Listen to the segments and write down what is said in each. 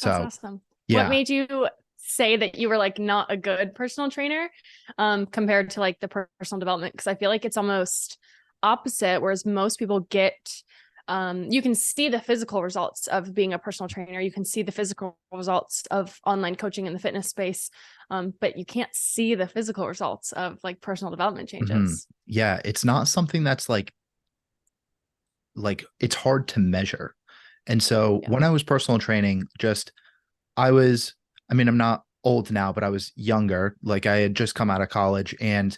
That's So awesome. What yeah. made you say that you were like not a good personal trainer compared to like the personal development? Because I feel like it's almost opposite, whereas most people get you can see the physical results of being a personal trainer. You can see the physical results of online coaching in the fitness space, but you can't see the physical results of like personal development changes. Yeah, it's not something that's like it's hard to measure. And so Yeah. when I was personal training, just I was, I mean, I'm not old now, but I was younger. Like I had just come out of college, and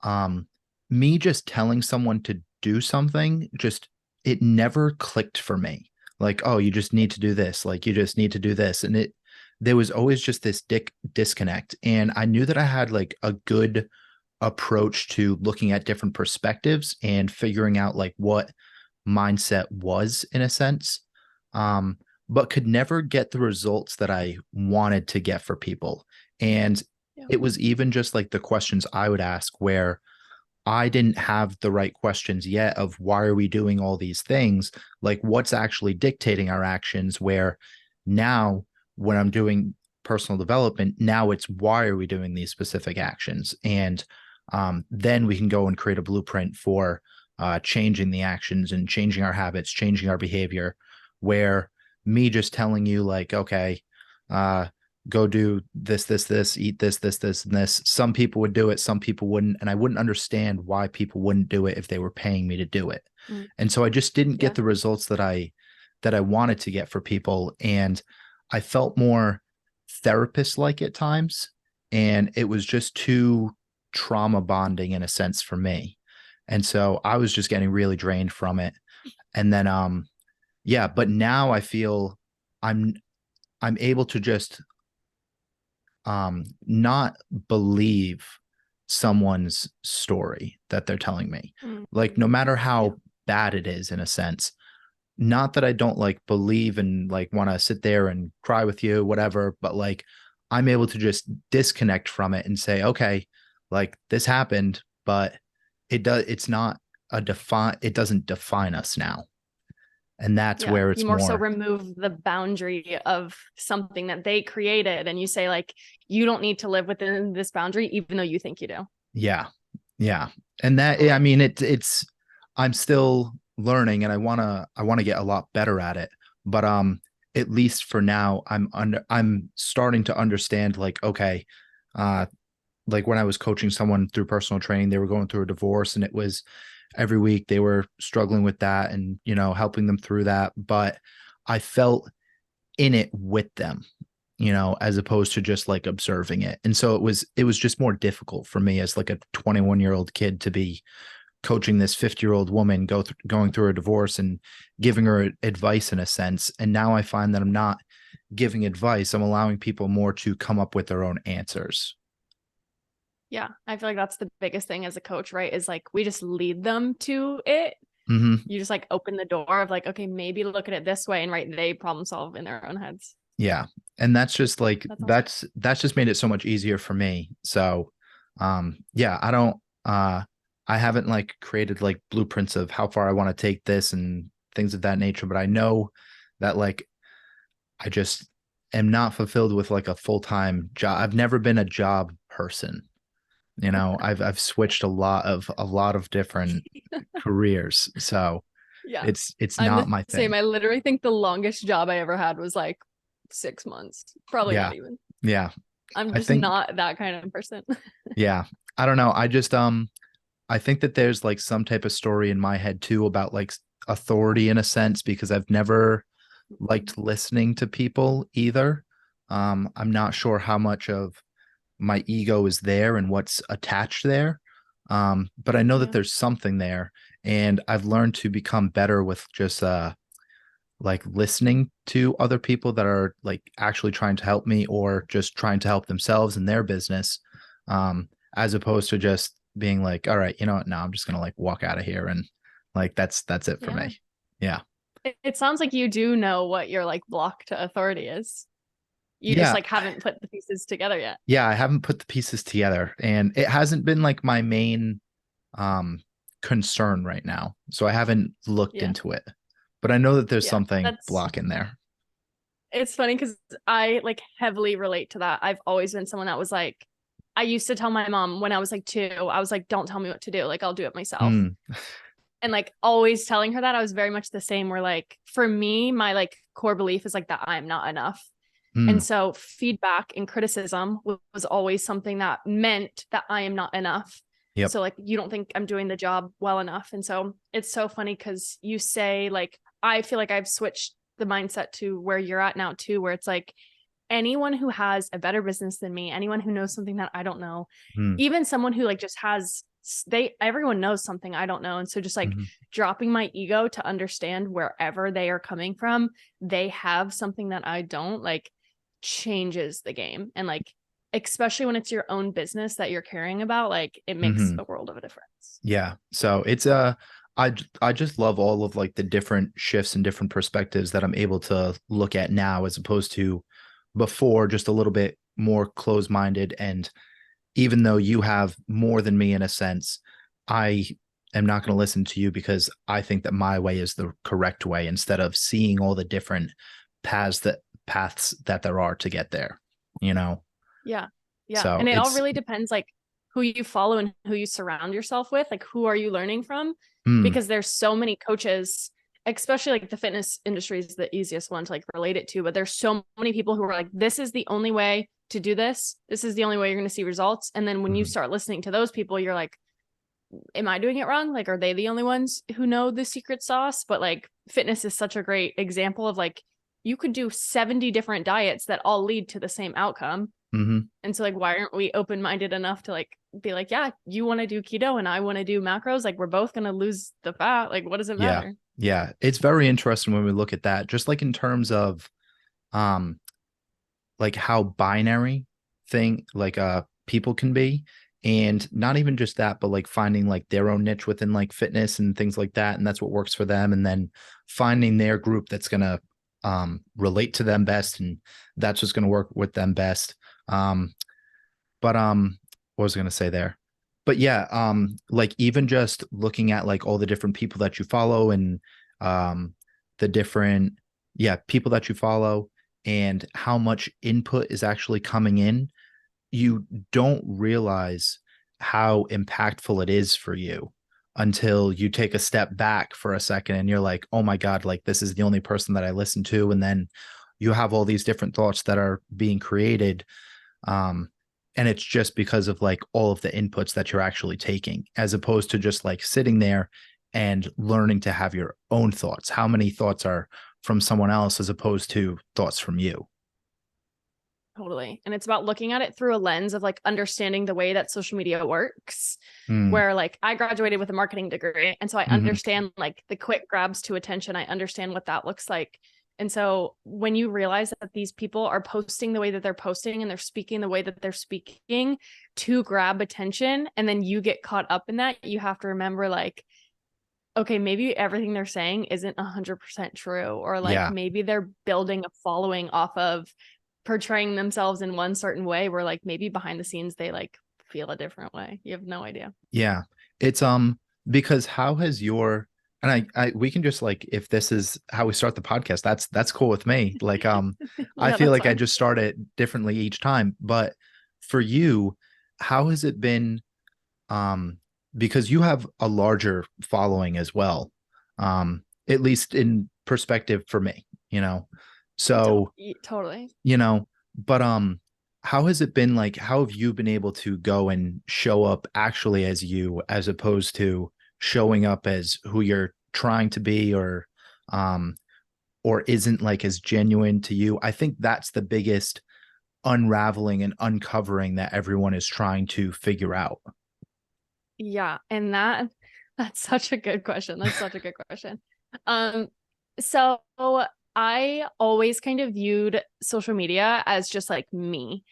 um me just telling someone to do something, just it never clicked for me. Like, oh, you just need to do this. Like you just need to do this. And it there was always just this disconnect. And I knew that I had like a good approach to looking at different perspectives and figuring out like what mindset was in a sense, um, but could never get the results that I wanted to get for people. And Yeah. it was even just like the questions I would ask where I didn't have the right questions yet of why are we doing all these things? Like what's actually dictating our actions? Where now, when I'm doing personal development, now it's why are we doing these specific actions? And then we can go and create a blueprint for changing the actions and changing our habits, changing our behavior. Where me just telling you, like, okay, uh, go do this, eat this, and this. Some people would do it, some people wouldn't. And I wouldn't understand why people wouldn't do it if they were paying me to do it. Mm. And so I just didn't get Yeah. the results that I wanted to get for people. And I felt more therapist like at times. And it was just too trauma bonding in a sense for me. And so I was just getting really drained from it. And then yeah, but now I feel I'm I'm able to just not believe someone's story that they're telling me, Mm. like no matter Yeah. how bad it is in a sense. Not that I don't like believe and like want to sit there and cry with you whatever, but like I'm able to just disconnect from it and say, okay, like this happened, but it's not it doesn't define us now. And that's Yeah. where You it's more so more. remove the boundary of something that they created and you say, like, you don't need to live within this boundary, even though you think you do. Yeah. Yeah. And that, I Totally. mean, it's, I'm still learning and I want to get a lot better at it. But, at least for now, I'm starting to understand like, okay, uh, like when I was coaching someone through personal training, they were going through a divorce and it was every week they were struggling with that and, helping them through that. But I felt in it with them, as opposed to just like observing it. And so it was just more difficult for me as like a 21-year-old kid to be coaching this 50-year-old woman going through a divorce and giving her advice in a sense. And now I find that I'm not giving advice. I'm allowing people more to come up with their own answers. Yeah. I feel like that's the biggest thing as a coach, right? Is like we just lead them to it. Mm-hmm. You just like open the door of like, okay, maybe look at it this way. And right, they problem solve in their own heads. Yeah. And that's just like That's awesome. that's just made it so much easier for me. So yeah, I haven't like created like blueprints of how far I want to take this and things of that nature, but I know that like I just am not fulfilled with like a full-time job. I've never been a job person. I've switched a lot of different careers. So Yeah. it's I'm not the my same. thing. I literally think the longest job I ever had was like 6 months. Probably Yeah. not even. Yeah. I'm I just think not that kind of person. yeah. I don't know. I think that there's like some type of story in my head too about like authority in a sense because I've never liked listening to people either. I'm not sure how much of my ego is there and what's attached there. But I know that Yeah. there's something there, and I've learned to become better with just like listening to other people that are like actually trying to help me or just trying to help themselves in their business, as opposed to just being like, all right, you know what? No, I'm just gonna like walk out of here and like that's it for Yeah. me. Yeah. It sounds like you do know what your like block to authority is. You just Yeah. like haven't put the pieces together yet. Yeah. I haven't put the pieces together and it hasn't been like my main um concern right now. So I haven't looked Yeah. into it. But I know that there's Yeah. something That's blocking there. It's funny because I like heavily relate to that. I've always been someone that was like, I used to tell my mom when I was like 2, I was like, don't tell me what to do. Like, I'll do it myself. Mm, And like always telling her that, I was very much the same, where like for me, my like core belief is like that I'm not enough. And mm, so feedback and criticism was always something that meant that I am not enough. yep. So like, you don't think I'm doing the job well enough. And so it's so funny because you say like, I feel like I've switched the mindset to where you're at now too, where it's like anyone who has a better business than me, anyone who knows something that I don't know, Mm, even someone who like just has everyone knows something I don't know. And so just like hmm. dropping my ego to understand wherever they are coming from, they have something that I don't, like changes the game. And like, especially when it's your own business that you're caring about, like it makes Hmm. a world of a difference. Yeah. So it's I just love all of like the different shifts and different perspectives that I'm able to look at now as opposed to before, just a little bit more closed-minded. And even though you have more than me in a sense, I am not going to listen to you because I think that my way is the correct way instead of seeing all the different paths that there are to get there, you know? Yeah. Yeah. So And it all it's really depends like who you follow and who you surround yourself with. Like, who are you learning from? mm, Because there's so many coaches, especially like the fitness industry is the easiest one to like relate it to. But there's so many people who are like, this is the only way to do this. This is the only way you're going to see results. And then when you mhm. start listening to those people, you're like, am I doing it wrong? Like, are they the only ones who know the secret sauce? But like, fitness is such a great example of like, you could do 70 different diets that all lead to the same outcome. Mhm. And so like, why aren't we open-minded enough to like be like, yeah, you want to do keto and I want to do macros, like we're both going to lose the fat, like what does it Yeah. matter? Yeah. It's very interesting when we look at that, just like in terms of um like how binary thing like people can be. And not even just that, but like finding like their own niche within like fitness and things like that. And that's what works for them. And then finding their group that's gonna relate to them best and that's what's gonna work with them best. Um But what was I gonna say there? But yeah, like even just looking at like all the different people that you follow and um the different people that you follow and how much input is actually coming in, you don't realize how impactful it is for you until you take a step back for a second and you're like, oh my God, like this is the only person that I listen to. And then you have all these different thoughts that are being created, um, and it's just because of like all of the inputs that you're actually taking, as opposed to just like sitting there and learning to have your own thoughts. How many thoughts are from someone else as opposed to thoughts from you? Totally. And it's about looking at it through a lens of like understanding the way that social media works, Mm, where like I graduated with a marketing degree. And so I hmm. understand like the quick grabs to attention. I understand what that looks like. And so when you realize that these people are posting the way that they're posting and they're speaking the way that they're speaking to grab attention, and then you get caught up in that, you have to remember like, okay, maybe everything they're saying isn't 100% true, or like Yeah. maybe they're building a following off of portraying themselves in one certain way, where like maybe behind the scenes they like feel a different way. You have no idea. Yeah. It's because how has your and I we can just like if this is how we start the podcast, that's cool with me. Like I Yeah, feel that's like I fine. just start it differently each time. But for you, how has it been, um because you have a larger following as well, at least in perspective for me, you know? So Totally. you know, but how has it been, like how have you been able to go and show up actually as you as opposed to showing up as who you're trying to be, um or isn't like as genuine to you? I think that's the biggest unraveling and uncovering that everyone is trying to figure out. Yeah, and that's such a good question. That's such a good question. Um, so I always kind of viewed social media as just like me.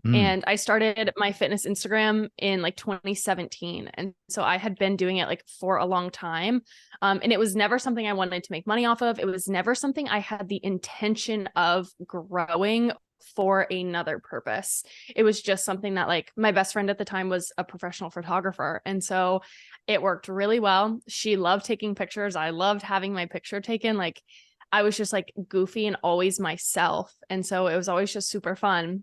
Mm, And I started my fitness Instagram in like 2017. And so I had been doing it like for a long time. And it was never something I wanted to make money off of. It was never something I had the intention of growing for another purpose. It was just something that like my best friend at the time was a professional photographer. And so it worked really well. She loved taking pictures. I loved having my picture taken. Like I was just like goofy and always myself. And so it was always just super fun.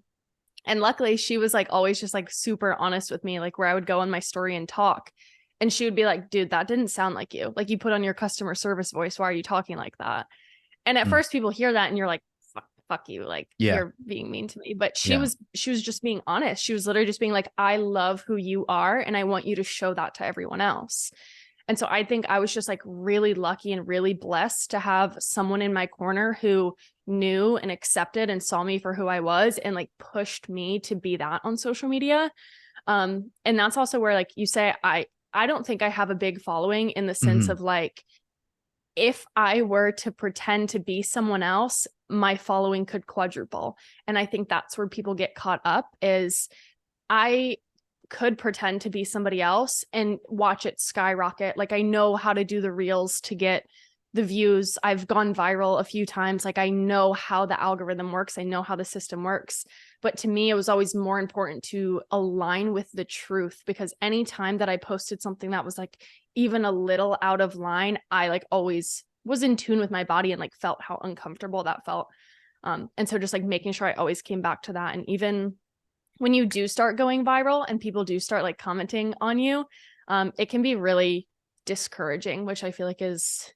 And luckily she was like always just like super honest with me, like where I would go on my story and talk. And she would be like, dude, that didn't sound like you. Like you put on your customer service voice. Why are you talking like that? And at Mm. first people hear that and you're like, fuck you. Like Yeah. you're being mean to me. But she Yeah. was just being honest. She was literally just being like, I love who you are. And I want you to show that to everyone else. And so I think I was just like really lucky and really blessed to have someone in my corner who knew and accepted and saw me for who I was and like pushed me to be that on social media. And that's also where like you say, I don't think I have a big following in the sense of like, if I were to pretend to be someone else, my following could quadruple. And I think that's where people get caught up is I could pretend to be somebody else and watch it skyrocket. Like I know how to do the reels to get the views. I've gone viral a few times. Like I know how the algorithm works. I know how the system works. But to me, it was always more important to align with the truth, because anytime that I posted something that was like even a little out of line, I like always was in tune with my body and like felt how uncomfortable that felt. And so just like making sure I always came back to that. And even when you do start going viral and people do start like commenting on you, it can be really discouraging, which I feel like is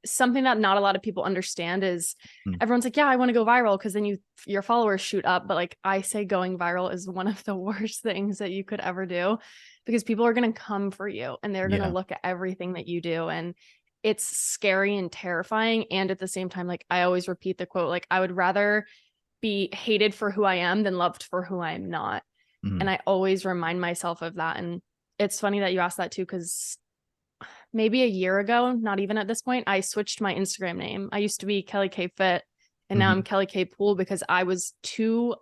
something that not a lot of people understand is Mm. everyone's like, yeah, I want to go viral because then your followers shoot up. But like I say, going viral is one of the worst things that you could ever do, because people are going to come for you and they're going to Yeah. look at everything that you do. And it's scary and terrifying. And at the same time, like I always repeat the quote, like I would rather be hated for who I am than loved for who I am not. And Mm. I always remind myself of that. And it's funny that you asked that too, because maybe a year ago, not even at this point, I switched my Instagram name. I used to be Kelly K Fit and now I'm Mm-hmm. Kelly K Poole, because I was too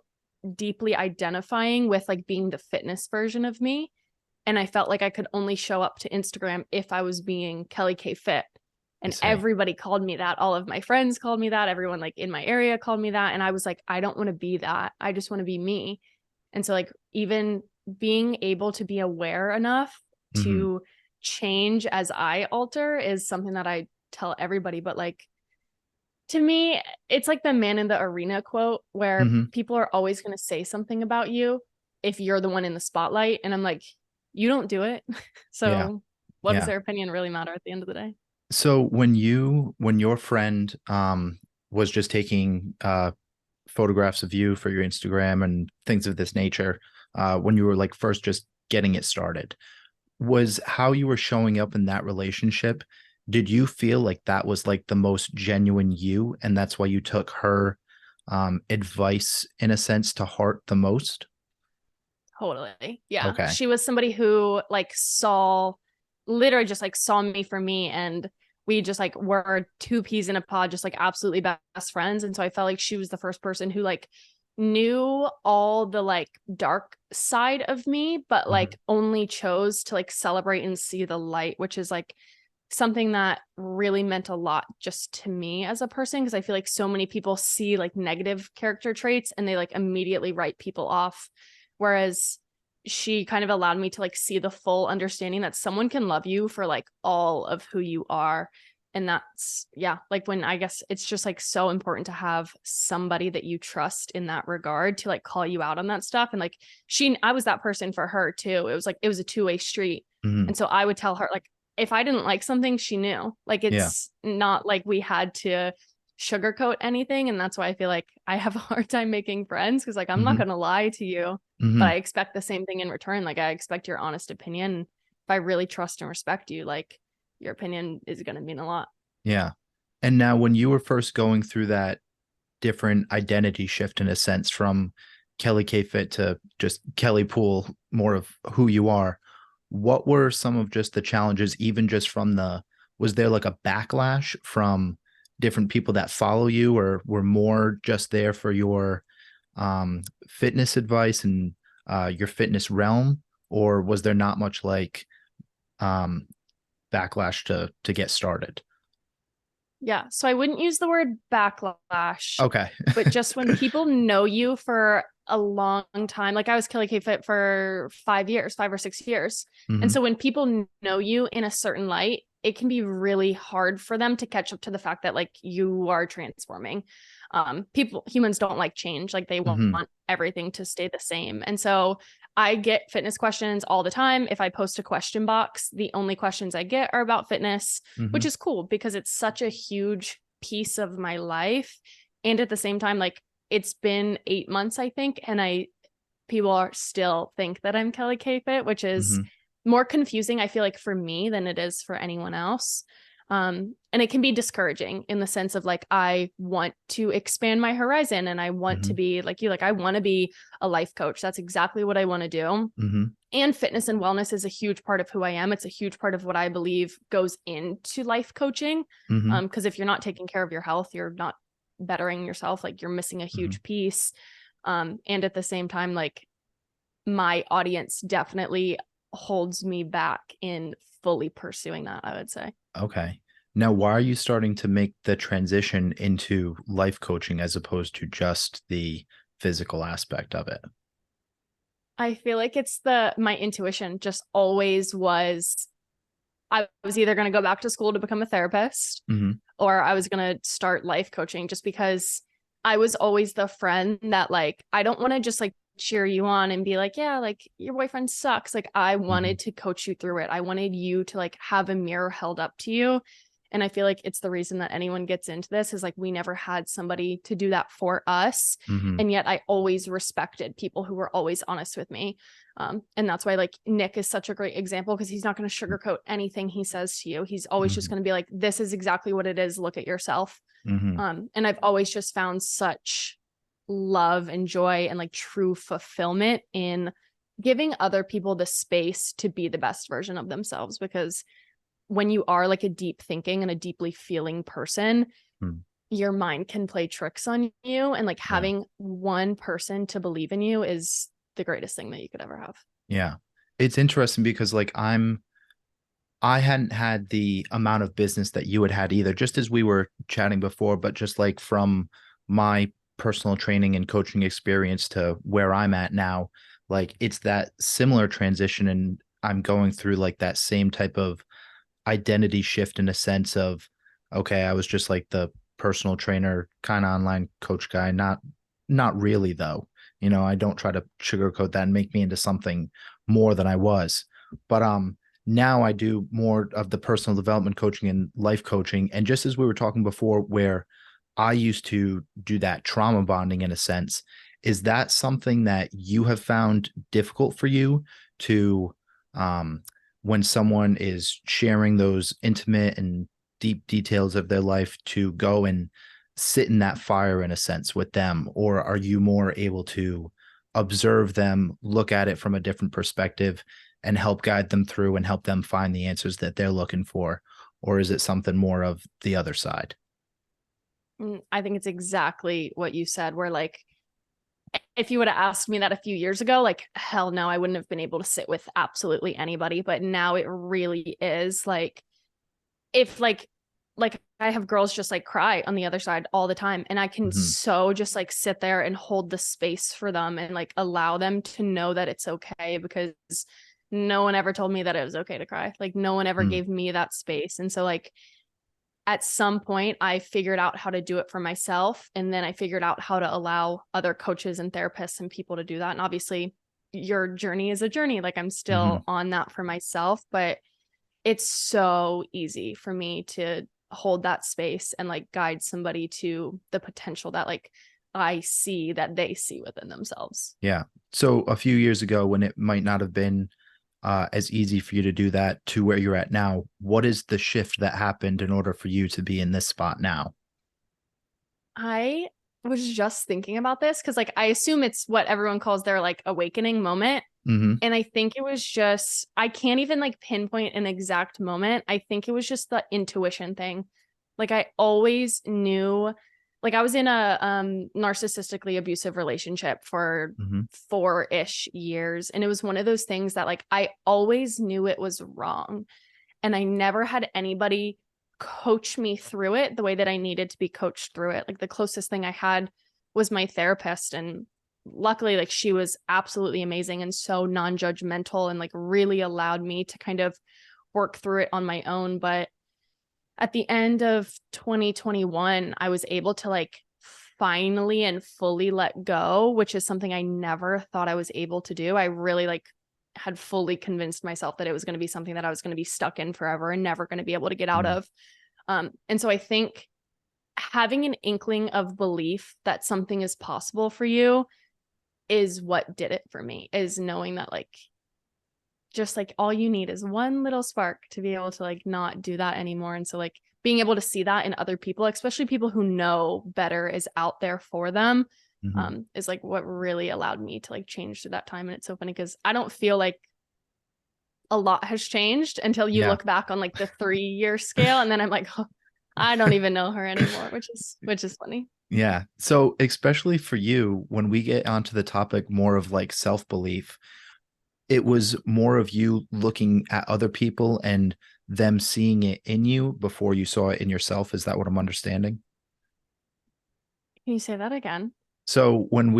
deeply identifying with like being the fitness version of me. And I felt like I could only show up to Instagram if I was being Kelly K Fit. I And see. everybody called me that. All of my friends called me that. Everyone like in my area called me that. And I was like, I don't want to be that. I just want to be me. And so like even being able to be aware enough Mm-hmm. to change as I alter is something that I tell everybody. But like to me, it's like the man in the arena quote where Mm-hmm. people are always going to say something about you if you're the one in the spotlight. And I'm like, you don't do it. Yeah. So what does Yeah. their opinion really matter at the end of the day? So when your friend was just taking photographs of you for your Instagram and things of this nature, when you were like first just getting it started, was how you were showing up in that relationship, did you feel like that was like the most genuine you, and that's why you took her advice in a sense to heart the most? Totally. Yeah. Okay. She was somebody who like literally just like saw me for me. And we just like were two peas in a pod, just like absolutely best friends. And so I felt like she was the first person who like knew all the like dark side of me, but Mm-hmm. like only chose to like celebrate and see the light, which is like something that really meant a lot just to me as a person. Cause I feel like so many people see like negative character traits and they like immediately write people off. Whereas she kind of allowed me to like see the full understanding that someone can love you for like all of who you are. And that's, yeah, like when I guess it's just like so important to have somebody that you trust in that regard to like call you out on that stuff. And like I was that person for her too. It was like, it was a two-way street. Mm-hmm. And so I would tell her, like, if I didn't like something, she knew. Like, Yeah. it's not like we had to sugarcoat anything. And that's why I feel like I have a hard time making friends, because like I'm not Mm-hmm. going to lie to you, but Mm-hmm. I expect the same thing in return. Like I expect your honest opinion. If I really trust and respect you, like your opinion is going to mean a lot. Yeah. And now when you were first going through that different identity shift in a sense from Kelly K Fit to just Kelly Poole, more of who you are, what were some of just the challenges, even just from was there like a backlash from different people that follow you, or were more just there for your fitness advice and your fitness realm? Or was there not much like um, backlash to get started? Yeah. So I wouldn't use the word backlash, Okay. but just when people know you for a long time, like I was Kelly K Fit for 5 years, 5 or 6 years. And Mm-hmm. so when people know you in a certain light, it can be really hard for them to catch up to the fact that like you are transforming. Humans don't like change. Like they want Mm-hmm. everything to stay the same. And so I get fitness questions all the time. If I post a question box, the only questions I get are about fitness, Mm-hmm. which is cool because it's such a huge piece of my life. And at the same time, like it's been 8 months, I think, and people are still think that I'm Kelly K Fit, which is Mm-hmm. more confusing, I feel like, for me than it is for anyone else. And it can be discouraging in the sense of like, I want to expand my horizon and I want to Mm-hmm. be like you, like I want to be a life coach. That's exactly what I want to do. Mm-hmm. And fitness and wellness is a huge part of who I am. It's a huge part of what I believe goes into life coaching. Mm-hmm. Because if you're not taking care of your health, you're not bettering yourself, like you're missing a Mm-hmm. huge piece. And at the same time, like my audience definitely holds me back in fully pursuing that, I would say. Okay. Now, why are you starting to make the transition into life coaching as opposed to just the physical aspect of it? I feel like it's my intuition just always was I was either going to go back to school to become a therapist Mm-hmm. or I was going to start life coaching just because I was always the friend that like, I don't want to just like cheer you on and be like, yeah, like your boyfriend sucks. Like I Mm-hmm. wanted to coach you through it. I wanted you to like have a mirror held up to you. And I feel like it's the reason that anyone gets into this is like we never had somebody to do that for us. Mm-hmm. And yet I always respected people who were always honest with me. And that's why like Nick is such a great example because he's not going to sugarcoat anything he says to you. He's always just going to be like, this is exactly what it is. Look at yourself. Mm-hmm. And I've always just found such love and joy and like true fulfillment in giving other people the space to be the best version of themselves. Because when you are like a deep thinking and a deeply feeling person, Mm-hmm. your mind can play tricks on you. And like Yeah. having one person to believe in you is the greatest thing that you could ever have. Yeah. It's interesting because like I hadn't had the amount of business that you had either, just as we were chatting before, but just like from my personal training and coaching experience to where I'm at now, like it's that similar transition. And I'm going through like that same type of identity shift in a sense of, okay, I was just like the personal trainer, kind of online coach guy, not really though. I don't try to sugarcoat that and make me into something more than I was. But now I do more of the personal development coaching and life coaching. And just as we were talking before, where I used to do that trauma bonding in a sense, is that something that you have found difficult for you to, when someone is sharing those intimate and deep details of their life, to go and sit in that fire in a sense with them? Or are you more able to observe them, look at it from a different perspective, and help guide them through and help them find the answers that they're looking for? Or is it something more of the other side? I think it's exactly what you said, where like, if you would have asked me that a few years ago, like, hell no, I wouldn't have been able to sit with absolutely anybody. But now it really is like, if like I have girls just like cry on the other side all the time. And I can Mm-hmm. so just like sit there and hold the space for them and like allow them to know that it's okay, because no one ever told me that it was okay to cry. Like no one ever Mm-hmm. gave me that space. And so like at some point I figured out how to do it for myself. And then I figured out how to allow other coaches and therapists and people to do that. And obviously your journey is a journey. Like I'm Mm-hmm. still on that for myself, but it's so easy for me to hold that space and like guide somebody to the potential that like I see that they see within themselves. Yeah. So a few years ago, when it might not have been as easy for you to do that to where you're at now, what is the shift that happened in order for you to be in this spot now? I was just thinking about this because like I assume it's what everyone calls their like awakening moment. Mm-hmm. And I think it was just, I can't even like pinpoint an exact moment. I think it was just the intuition thing. Like I always knew, like I was in a narcissistically abusive relationship for Mm-hmm. 4-ish years. And it was one of those things that like I always knew it was wrong. And I never had anybody coach me through it the way that I needed to be coached through it. Like the closest thing I had was my therapist, and luckily like she was absolutely amazing and so non-judgmental and like really allowed me to kind of work through it on my own. But at the end of 2021, I was able to like finally and fully let go, which is something I never thought I was able to do. I really like had fully convinced myself that it was going to be something that I was going to be stuck in forever and never going to be able to get out Mm. of. And so I think having an inkling of belief that something is possible for you is what did it for me, is knowing that like just like all you need is one little spark to be able to like not do that anymore. And so like being able to see that in other people, especially people who know better is out there for them, Mhm. is like what really allowed me to like change through that time. And it's so funny because I don't feel like a lot has changed until you Yeah. look back on like the 3-year scale. And then I'm like, oh, I don't even know her anymore, which is funny. Yeah. So, especially for you, when we get onto the topic more of like self belief, it was more of you looking at other people and them seeing it in you before you saw it in yourself. Is that what I'm understanding? Can you say that again? So when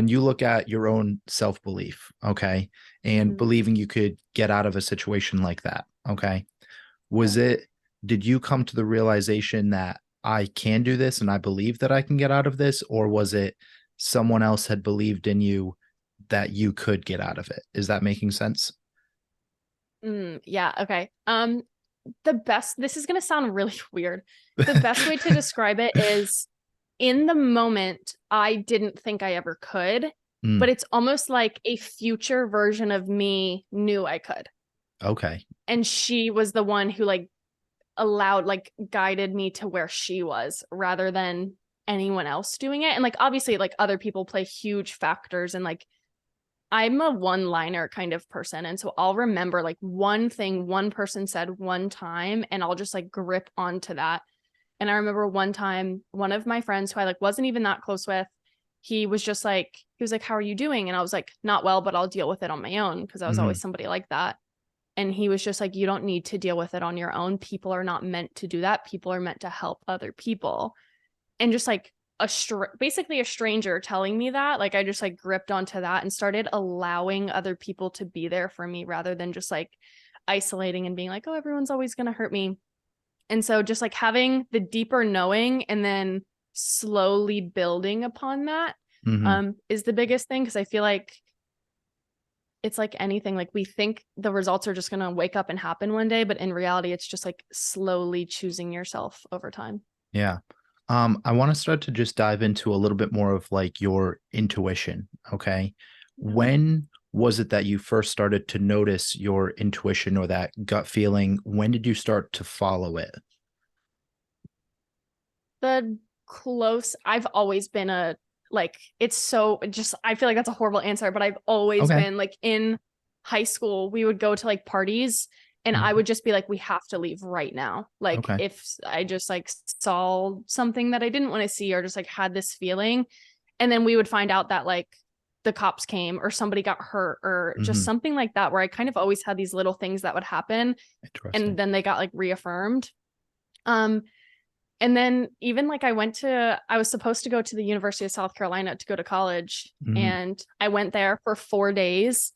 you look at your own self-belief, okay, and Mhm. believing you could get out of a situation like that, okay, Yeah. was it, did you come to the realization that I can do this and I believe that I can get out of this, or was it someone else had believed in you that you could get out of it? Is that making sense? Yeah. Okay. This is going to sound really weird. The best way to describe it is in the moment, I didn't think I ever could, but Mm, it's almost like a future version of me knew I could. okay. And she was the one who like allowed, like guided me to where she was rather than anyone else doing it. And like, obviously, like other people play huge factors and like, I'm a one-liner kind of person. And so I'll remember like one thing one person said one time and I'll just like grip onto that. And I remember one time, one of my friends who I like wasn't even that close with, he was like, how are you doing? And I was like, not well, but I'll deal with it on my own because I was always Hmm. somebody like that. And he was just like, you don't need to deal with it on your own. People are not meant to do that. People are meant to help other people. And just like basically a stranger telling me that, like I just like gripped onto that and started allowing other people to be there for me rather than just like isolating and being like, oh, everyone's always going to hurt me. And so just like having the deeper knowing and then slowly building upon that Hmm. is the biggest thing. Cause I feel like it's like anything, like we think the results are just going to wake up and happen one day, but in reality, it's just like slowly choosing yourself over time. Yeah. I want to start to just dive into a little bit more of like your intuition. Okay. Yeah. When was it that you first started to notice your intuition or that gut feeling? When did you start to follow it? The I've always been a like it's so just I feel like that's a horrible answer, but I've always Okay. been like in high school, we would go to like parties and I Mhm. would just be like, we have to leave right now. Like Okay. if I just like saw something that I didn't want to see or just like had this feeling. And then we would find out that like the cops came or somebody got hurt or just Hmm. something like that, where I kind of always had these little things that would happen and Interesting. then they got like reaffirmed. Um, and then even like I was supposed to go to the University of South Carolina to go to college. Hmm. And I went there for 4 days.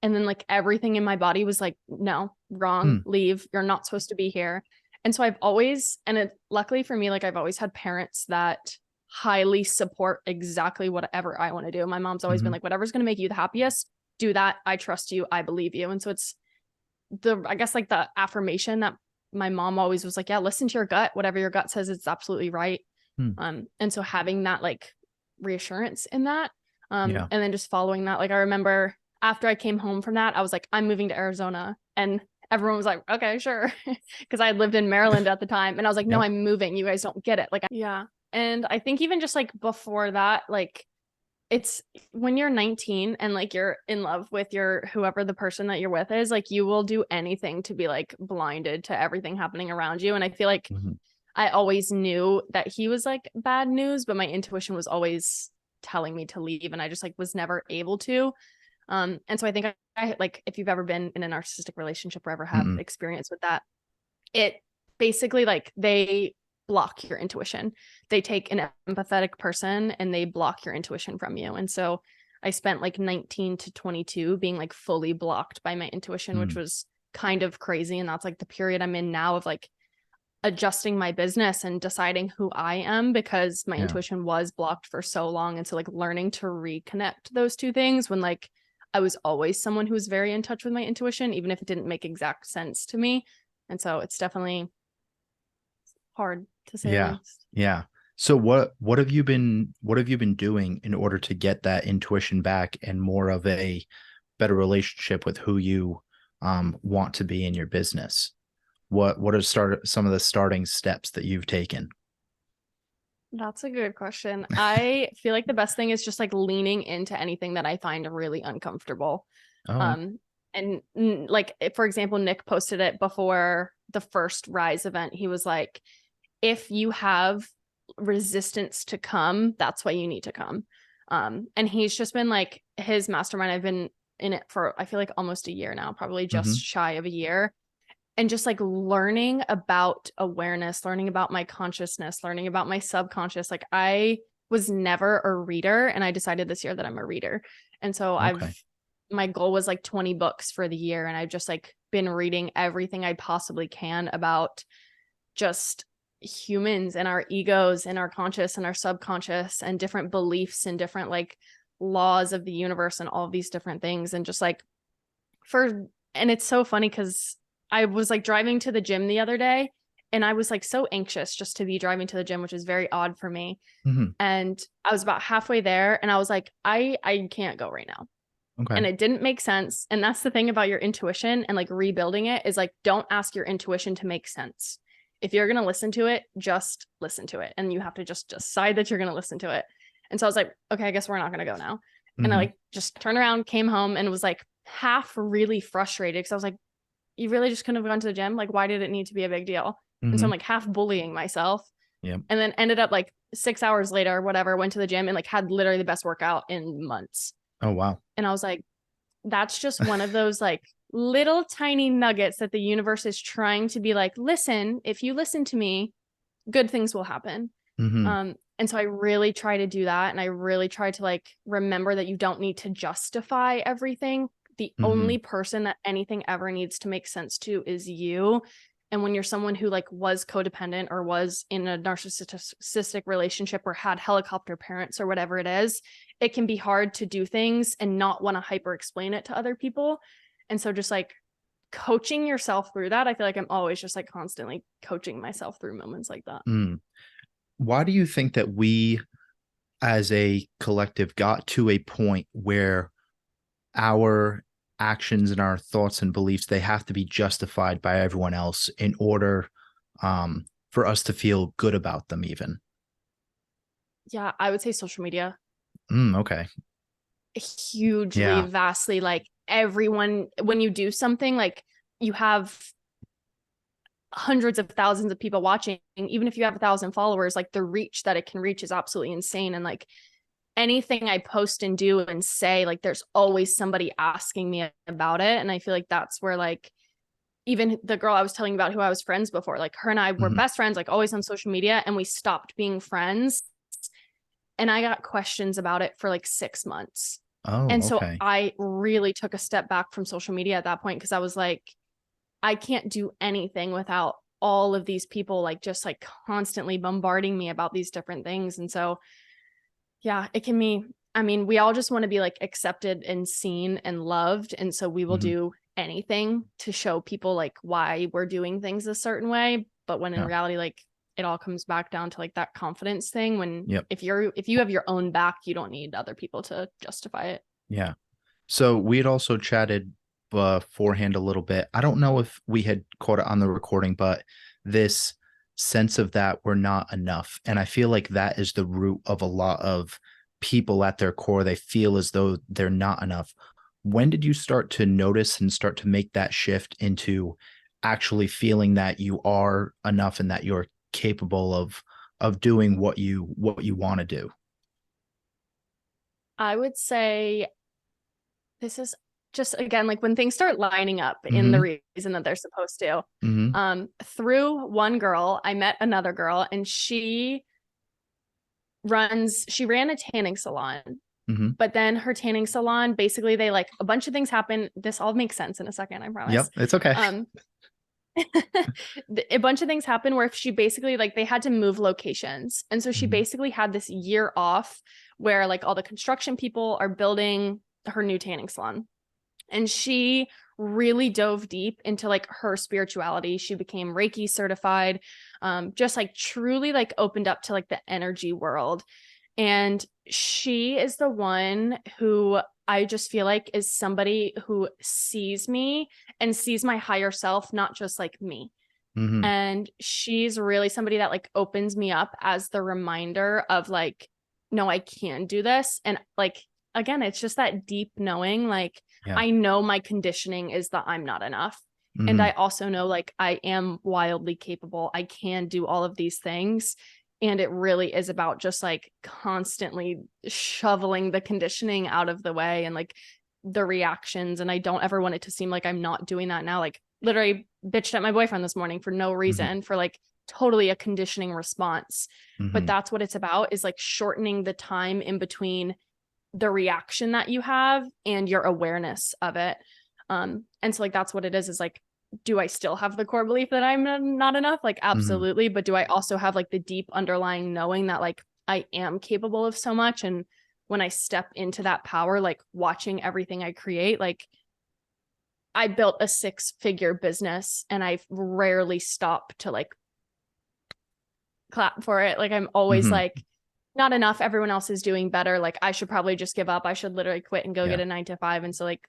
And then like everything in my body was like, no, wrong, Hmm. leave. You're not supposed to be here. And so I've always, and it luckily for me, like I've always had parents that highly support exactly whatever I want to do. My mom's always been Hmm. like, whatever's going to make you the happiest, do that. I trust you. I believe you. And so it's I guess like the affirmation that my mom always was like, yeah, listen to your gut. Whatever your gut says, it's absolutely right. Hmm. And so having that like reassurance in that, Yeah. and then just following that, like I remember after I came home from that, I was like, I'm moving to Arizona. And everyone was like, okay, sure. Cause I had lived in Maryland at the time. And I was like, no, Yep. I'm moving. You guys don't get it. Like, yeah. And I think even just like before that, like it's when you're 19 and like you're in love with your whoever the person that you're with is, like you will do anything to be like blinded to everything happening around you. And I feel like Hmm. I always knew that he was like bad news, but my intuition was always telling me to leave and I just like was never able to. And so I think I like if you've ever been in a narcissistic relationship or ever have Mm-mm. experience with that, it basically like they block your intuition. They take an empathetic person and they block your intuition from you. And so I spent like 19 to 22 being like fully blocked by my intuition, which Mm. was kind of crazy. And that's like the period I'm in now of like adjusting my business and deciding who I am, because my Yeah. intuition was blocked for so long. And so like learning to reconnect those two things, when like I was always someone who was very in touch with my intuition, even if it didn't make exact sense to me. And so it's definitely hard, to say the Yeah. least. Yeah. So what have you been doing in order to get that intuition back and more of a better relationship with who you want to be in your business? What are some of the starting steps that you've taken? That's a good question. I feel like the best thing is just like leaning into anything that I find really uncomfortable. Oh, Um, like for example, Nick posted it before the first Rise event. He was like, if you have resistance to come, that's why you need to come. And he's just been like, his mastermind, I've been in it for I feel like almost a year now, probably just mm-hmm. shy of a year. And just like learning about awareness, learning about my consciousness, learning about my subconscious. Like I was never a reader, and I decided this year that I'm a reader. And so Okay. my goal was like 20 books for the year, and I've just like been reading everything I possibly can about just humans and our egos and our conscious and our subconscious and different beliefs and different like laws of the universe and all of these different things. And just like and it's so funny because I was like driving to the gym the other day, and I was like so anxious just to be driving to the gym, which is very odd for me. Mm-hmm. And I was about halfway there, and I was like, I can't go right now. Okay. And it didn't make sense. And that's the thing about your intuition and like rebuilding it, is like, don't ask your intuition to make sense. If you're going to listen to it, just listen to it. And you have to just decide that you're going to listen to it. And so I was like, okay, I guess we're not going to go now. And I Mm-hmm. like just turned around, came home, and was like half really frustrated because I was like, you really just couldn't have gone to the gym? Like, why did it need to be a big deal? And so Mm-hmm. I'm like half bullying myself. Yep. And then ended up like 6 hours later, whatever, went to the gym and like had literally the best workout in months. Oh, wow. And I was like, that's just one of those like little tiny nuggets that the universe is trying to be like, listen, if you listen to me, good things will happen. Mm-hmm. And so I really try to do that. And I really try to like remember that you don't need to justify everything. The Mm-hmm. only person that anything ever needs to make sense to is you. And when you're someone who like was codependent or was in a narcissistic relationship or had helicopter parents or whatever it is, it can be hard to do things and not want to hyper explain it to other people. And so just like coaching yourself through that, I feel like I'm always just like constantly coaching myself through moments like that. Mm. Why do you think that we as a collective got to a point where our actions and our thoughts and beliefs, they have to be justified by everyone else in order for us to feel good about them even? Yeah, I would say social media. Okay. Hugely, Yeah. vastly, like everyone, when you do something, like you have hundreds of thousands of people watching. Even if you have 1,000 followers, like the reach that it can reach is absolutely insane. And like anything I post and do and say, like there's always somebody asking me about it. And I feel like that's where like even the girl I was telling you about who I was friends before, like her and I were Mm-hmm. best friends, like always on social media, and we stopped being friends. And I got questions about it for like 6 months. Oh, And so okay. I really took a step back from social media at that point, because I was like, I can't do anything without all of these people like just like constantly bombarding me about these different things. And so, yeah, it can be, I mean, we all just want to be like accepted and seen and loved. And so we will Mm-hmm. do anything to show people like why we're doing things a certain way. But when in Yeah. reality, like it all comes back down to like that confidence thing. When Yep. if you have your own back, you don't need other people to justify it. Yeah. So we had also chatted beforehand a little bit. I don't know if we had caught it on the recording, but this sense of that we're not enough. And I feel like that is the root of a lot of people at their core. They feel as though they're not enough. When did you start to notice and start to make that shift into actually feeling that you are enough and that you're capable of doing what you want to do? I would say this is just again like when things start lining up in Mm-hmm. the reason that they're supposed to. Mm-hmm. Through one girl, I met another girl, and she ran a tanning salon. Mm-hmm. But then her tanning salon, basically they like a bunch of things happen. This all makes sense in a second, I promise. Yep. It's okay. Um A bunch of things happened where she basically like they had to move locations. And so she Mhm. basically had this year off where like all the construction people are building her new tanning salon. And she really dove deep into like her spirituality. She became Reiki certified, just like truly like opened up to like the energy world. And she is the one who I just feel like is somebody who sees me and sees my higher self, not just like me. Mhm. And she's really somebody that like opens me up as the reminder of like, no, I can do this. And like, again, it's just that deep knowing, like, Yeah. I know my conditioning is that I'm not enough. And I Mhm. also know like I am wildly capable. I can do all of these things. And it really is about just like constantly shoveling the conditioning out of the way and like the reactions. And I don't ever want it to seem like I'm not doing that now. Like literally bitched at my boyfriend this morning for no Mhm. reason, for like totally a conditioning response. But Mhm. that's what it's about, is like shortening the time in between the reaction that you have and your awareness of it. And so like that's what it is like, do I still have the core belief that I'm not enough? Like Mhm. absolutely. But do I also have like the deep underlying knowing that like I am capable of so much? And when I step into that power, like watching everything I create, like I built a 6-figure business and I've rarely stopped to like clap for it. Like I'm always Mhm. like, not enough. Everyone else is doing better. Like I should probably just give up. I should literally quit and go Yeah. get a 9 to 5. And so like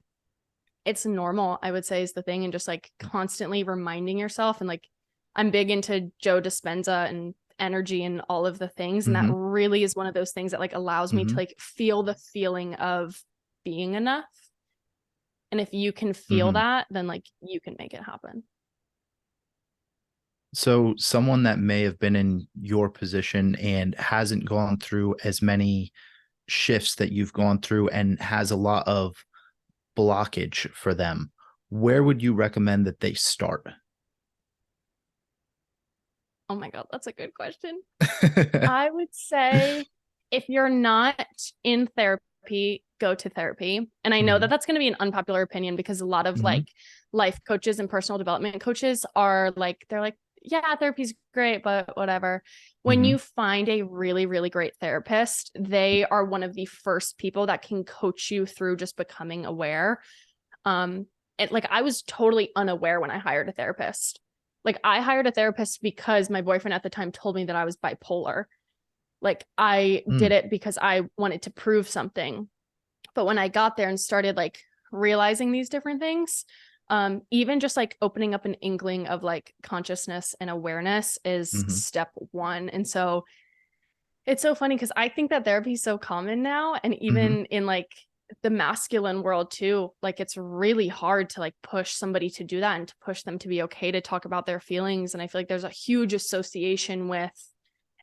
it's normal, I would say, is the thing. And just like constantly reminding yourself. And like I'm big into Joe Dispenza and energy and all of the things. And that Mhm. really is one of those things that like allows me to Mhm. like feel the feeling of being enough. And if you can feel Mhm. that, then like you can make it happen. So someone that may have been in your position and hasn't gone through as many shifts that you've gone through and has a lot of blockage for them, where would you recommend that they start? Oh my God, that's a good question. I would say if you're not in therapy, go to therapy. And I know that Mhm. that's going to be an unpopular opinion because a lot of Mhm. like life coaches and personal development coaches are like, they're like, yeah, therapy's great, but whatever. When you Mhm. find a really, really great therapist, they are one of the first people that can coach you through just becoming aware. Um, and like I was totally unaware when I hired a therapist. Like I hired a therapist because my boyfriend at the time told me that I was bipolar. Like I did Mm. it because I wanted to prove something. But when I got there and started like realizing these different things, even just like opening up an inkling of like consciousness and awareness is Mhm. step one. And so it's so funny because I think that therapy is so common now. And Mhm. even in like the masculine world too, like it's really hard to like push somebody to do that and to push them to be okay to talk about their feelings. And I feel like there's a huge association with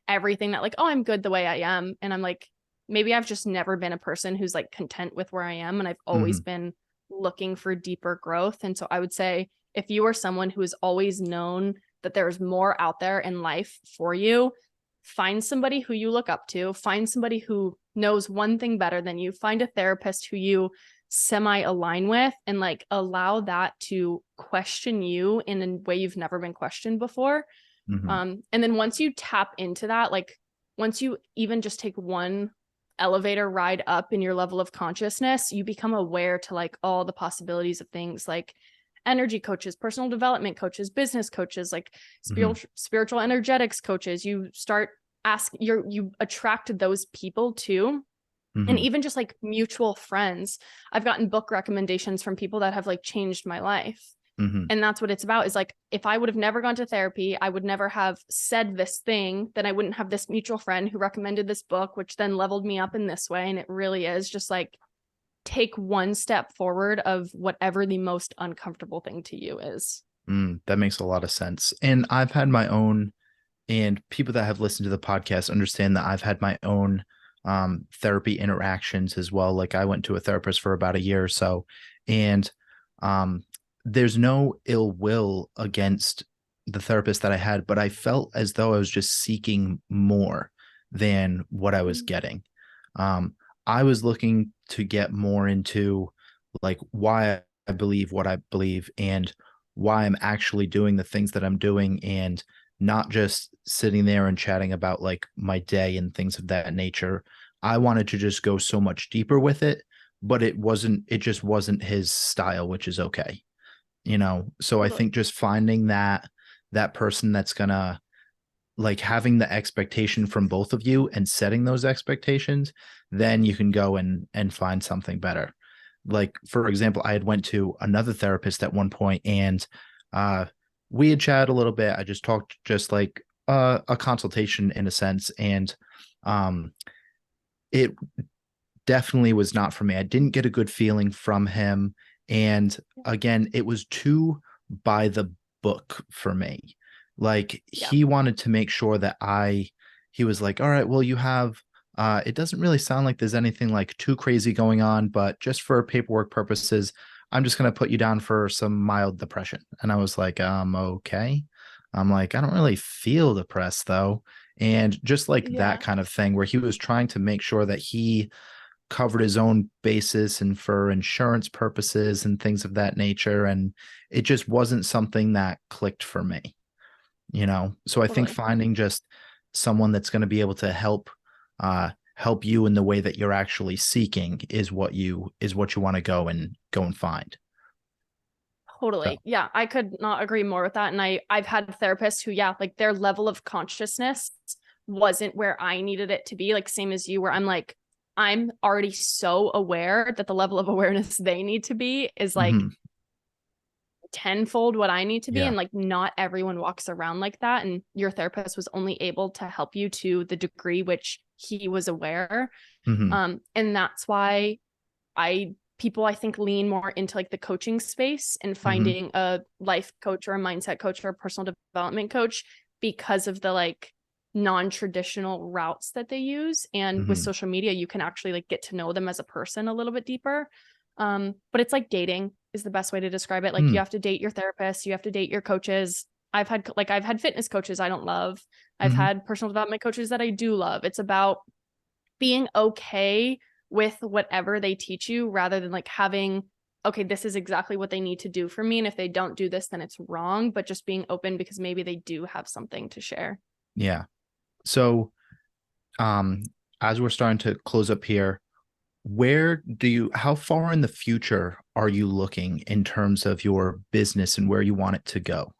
everything that like, oh, I'm good the way I am. And I'm like, maybe I've just never been a person who's like content with where I am. And I've always Mhm. been looking for deeper growth. And so I would say if you are someone who has always known that there's more out there in life for you, find somebody who you look up to, find somebody who knows one thing better than you, find a therapist who you semi align with, and like allow that to question you in a way you've never been questioned before. Mhm. And then once you tap into that, like once you even just take one elevator ride up in your level of consciousness, you become aware to like all the possibilities of things like energy coaches, personal development coaches, business coaches, like Mhm. spiritual energetics coaches. You start you attract those people too. And Mhm. even just like mutual friends. I've gotten book recommendations from people that have like changed my life. Mhm. And that's what it's about, is like, if I would have never gone to therapy, I would never have said this thing, then I wouldn't have this mutual friend who recommended this book, which then leveled me up in this way. And it really is just like, take one step forward of whatever the most uncomfortable thing to you is. That makes a lot of sense. And I've had my own, and people that have listened to the podcast understand that I've had my own therapy interactions as well. Like I went to a therapist for about a year or so, and um, there's no ill will against the therapist that I had, but I felt as though I was just seeking more than what I was getting. Um, I was looking to get more into like why I believe what I believe and why I'm actually doing the things that I'm doing, and not just sitting there and chatting about like my day and things of that nature. I wanted to just go so much deeper with it, but it just wasn't his style, which is okay. So I Totally. think just finding that person that's gonna, like, having the expectation from both of you and setting those expectations, then you can go and find something better. Like, for example, I had went to another therapist at one point, and we had chatted a little bit. I just talked, just like a consultation in a sense, and um it definitely was not for me. I didn't get a good feeling from him. And again, it was too by the book for me. Like, Yeah. he wanted to make sure that he was like, all right, well, you have, it doesn't really sound like there's anything like too crazy going on, but just for paperwork purposes, I'm just going to put you down for some mild depression. And I was like, okay. I'm like, I don't really feel depressed though. And just like that Yeah. kind of thing, where he was trying to make sure that he covered his own basis and for insurance purposes and things of that nature. And it just wasn't something that clicked for me. So I think Totally. finding just someone that's going to be able to help you in the way that you're actually seeking is what you want to go and find. So, Totally. Yeah, I could not agree more with that. And I've had therapists who, yeah, like their level of consciousness wasn't where I needed it to be. Like same as you, where I'm like, I'm already so aware that the level of awareness they need to be is like mhm, tenfold what I need to be. yeah. And like not everyone walks around like that. And your therapist was only able to help you to the degree which he was aware. hmm And that's why people I think lean more into like the coaching space and hmm finding a life coach or a mindset coach or a personal development coach because of the like non-traditional routes that they use. And with hmm social media, you can actually like get to know them as a person a little bit deeper. But it's like dating is the best way to describe it. Like you have to date your therapist, you have to date your coaches. I've had fitness coaches I don't love. I've hmm had personal development coaches that I do love. It's about being okay with whatever they teach you rather than like having, okay, this is exactly what they need to do for me. And if they don't do this, then it's wrong, but just being open because maybe they do have something to share. Yeah. So, um, as we're starting to close up here, how far in the future are you looking in terms of your business and where you want it to go?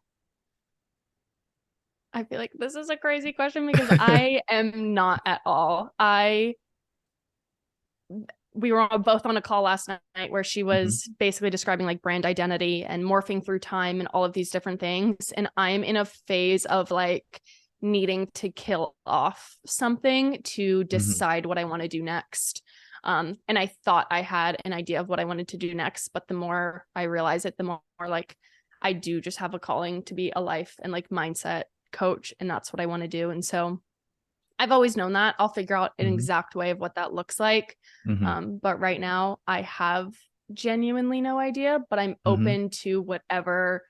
I feel like this is a crazy question because I am not at all. We were both on a call last night where she hmm was basically describing like brand identity and morphing through time and all of these different things. And I'm in a phase of like needing to kill off something to hmm decide what I want to do next. And I thought I had an idea of what I wanted to do next, but the more I realize it, the more like I do just have a calling to be a life and like mindset coach. And that's what I want to do. And so I've always known that. I'll figure out an hmm exact way of what that looks like. hmm But right now, I have genuinely no idea, but I'm hmm open to whatever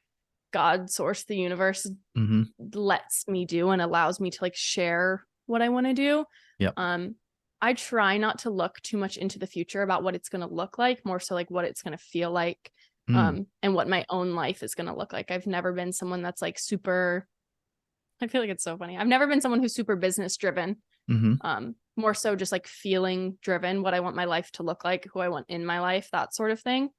God, source, the universe hmm lets me do and allows me to like share what I want to do. Yep. Um, I try not to look too much into the future about what it's going to look like, more so like what it's going to feel like, Mm. and what my own life is going to look like. I've never been someone that's like super, I feel like it's so funny. I've never been someone who's super business driven. hmm More so just like feeling driven, what I want my life to look like, who I want in my life, that sort of thing.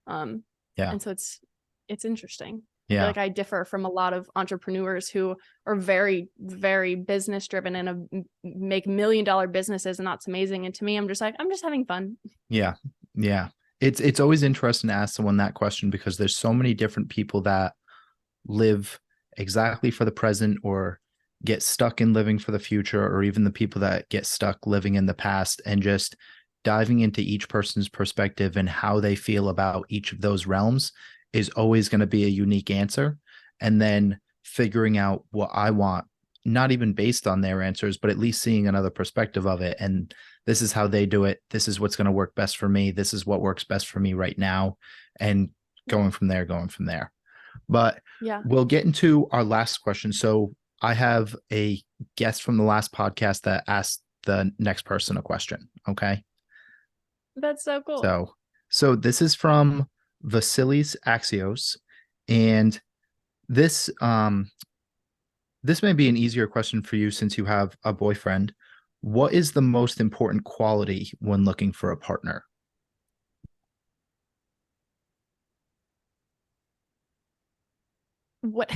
Um, Yeah. and so it's interesting. I feel Yeah. like I differ from a lot of entrepreneurs who are very, very business driven and make $1 million businesses, and that's amazing. And to me, I'm just like, I'm just having fun. Yeah. Yeah. It's always interesting to ask someone that question, because there's so many different people that live exactly for the present, or get stuck in living for the future, or even the people that get stuck living in the past, and just diving into each person's perspective and how they feel about each of those realms is always going to be a unique answer. And then figuring out what I want, not even based on their answers, but at least seeing another perspective of it. And this is how they do it. This is what's going to work best for me. This is what works best for me right now. And Yeah. going from there. But Yeah. we'll get into our last question. So I have a guest from the last podcast that asked the next person a question. Okay. That's so cool. So this is from Vasilis Axios. And this this may be an easier question for you since you have a boyfriend. What is the most important quality when looking for a partner? What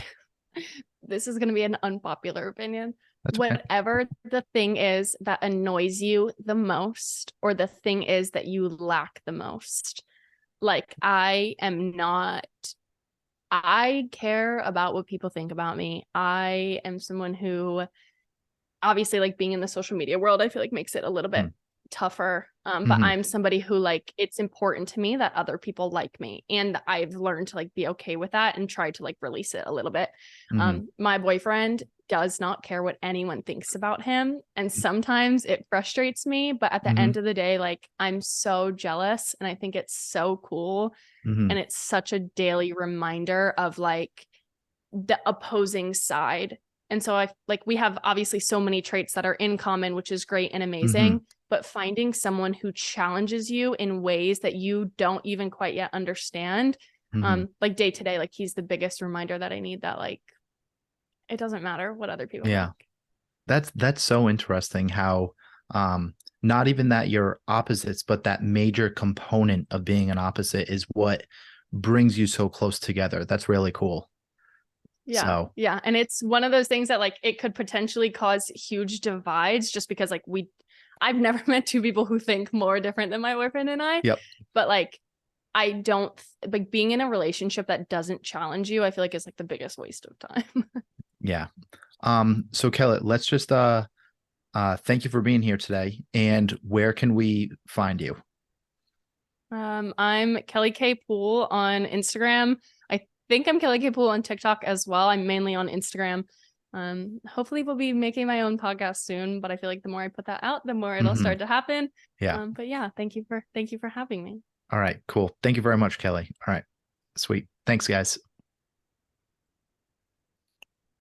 this is going to be an unpopular opinion. That's okay. Whatever the thing is that annoys you the most, or the thing is that you lack the most. Like, I care about what people think about me. I am someone who, obviously, like, being in the social media world, I feel like makes it a little bit tougher. But Mm-hmm. I'm somebody who, like, it's important to me that other people like me, and I've learned to like be okay with that and try to like release it a little bit. Mm-hmm. My boyfriend does not care what anyone thinks about him, and sometimes it frustrates me, but at the Mm-hmm. end of the day, like, I'm so jealous, and I think it's so cool, Mm-hmm. and it's such a daily reminder of like the opposing side. And so I like, we have obviously so many traits that are in common, which is great and Mm-hmm. amazing, but finding someone who challenges you in ways that you don't even quite yet understand, Mm-hmm. like day to day, like, he's the biggest reminder that I need, that like, it doesn't matter what other people Yeah. think. That's so interesting how not even that you're opposites, but that major component of being an opposite is what brings you so close together. That's really cool. Yeah. So, Yeah. And it's one of those things that like it could potentially cause huge divides, just because like I've never met two people who think more different than my boyfriend and I. yep. But like, I don't like being in a relationship that doesn't challenge you, I feel like is like the biggest waste of time. Yeah. So Kelly, let's just thank you for being here today. And where can we find you? I'm Kelly K Poole on Instagram. I think I'm Kelly K Poole on TikTok as well. I'm mainly on Instagram. Hopefully we'll be making my own podcast soon, but I feel like the more I put that out, the more it'll Mm-hmm. start to happen. Yeah. But yeah, thank you for having me. All right, cool. Thank you very much, Kelly. All right. Sweet. Thanks, guys.